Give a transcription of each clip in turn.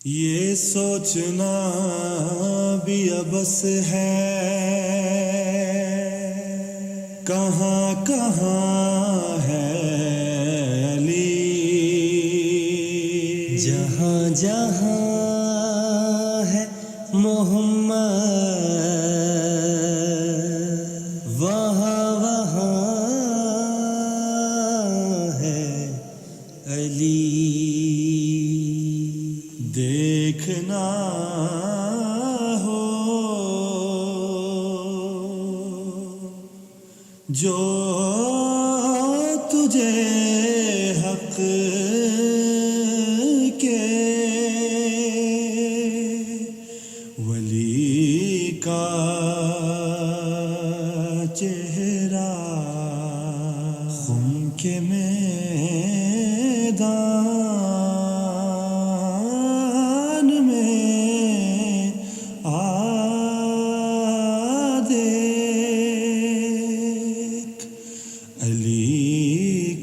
یہ سوچنا بھی ابس ہے کہاں کہاں ہے علی، جہاں جہاں ہے محمد وہاں وہاں ہے علی۔ دیکھنا ہو جو تجھے حق کے ولی کا چہرہ خم کے میدان میں آ دیکھ علی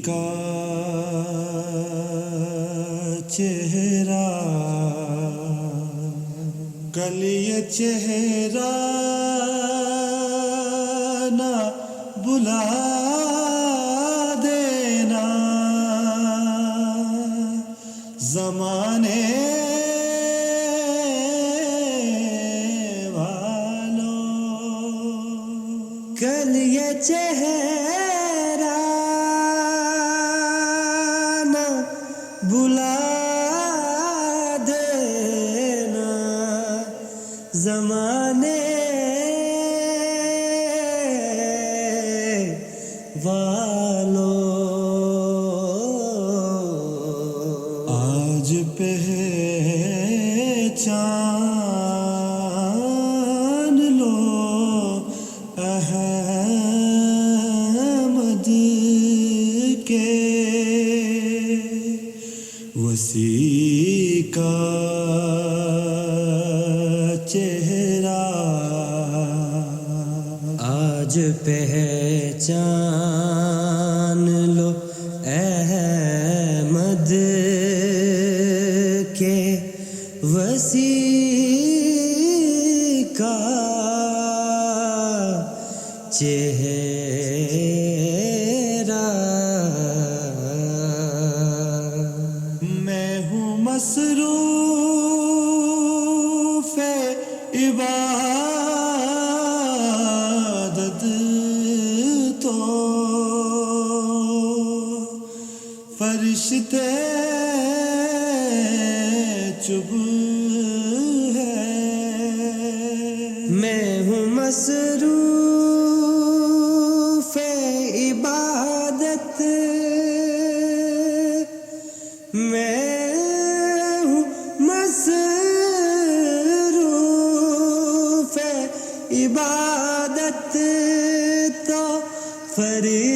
کا چہرہ، کل یہ چہرہ نہ بلا دینا زمانے والوں، کل یہ چہرہ نہ بلا دینا زمانے والوں۔ آج پہچان لو احمد کے وسیع کا چہرہ، آج پہچان لو احمد کے وسیع کا چہرہ۔ میں ہوں مصروف عبادت تو فرشتے چپ ہے، میں ہوں مصروف عبادت، میں ہوں مصروف عبادت تو فرشتے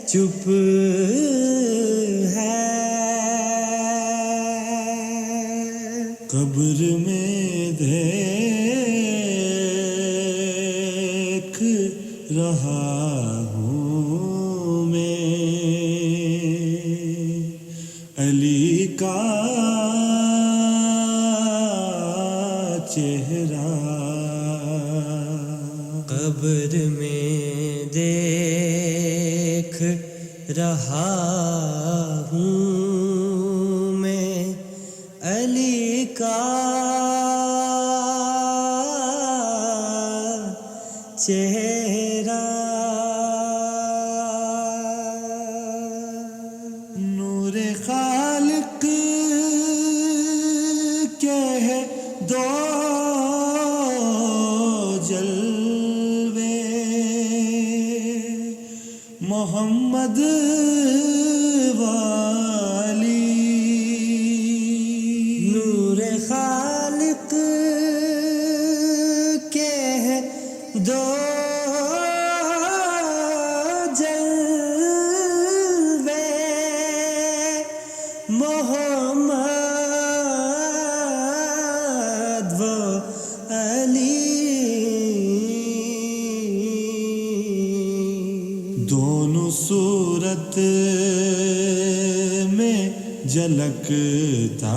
چپ ہے۔ قبر میں دیکھ رہا ہوں میں علی کا چہرہ، قبر میں دیکھ رہا ہوں میں علی کا چہرہ۔ نور خالق کے ہے دو جلوے، محمد والی، نور خالق کے ہے دو جلوے، محمد و علی، دونوں صورت جھلکتا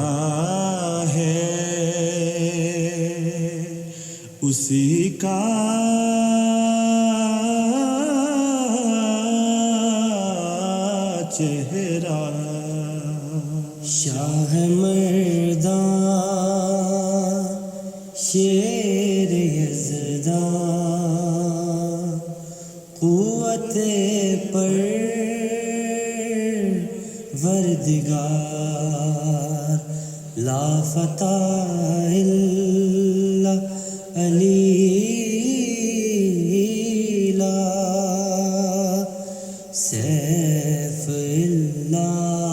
ہے اسی کا چہرہ شاہ مردان شیر یزدان قوت پر وردگار لا فتح الا علی لا سیف اللہ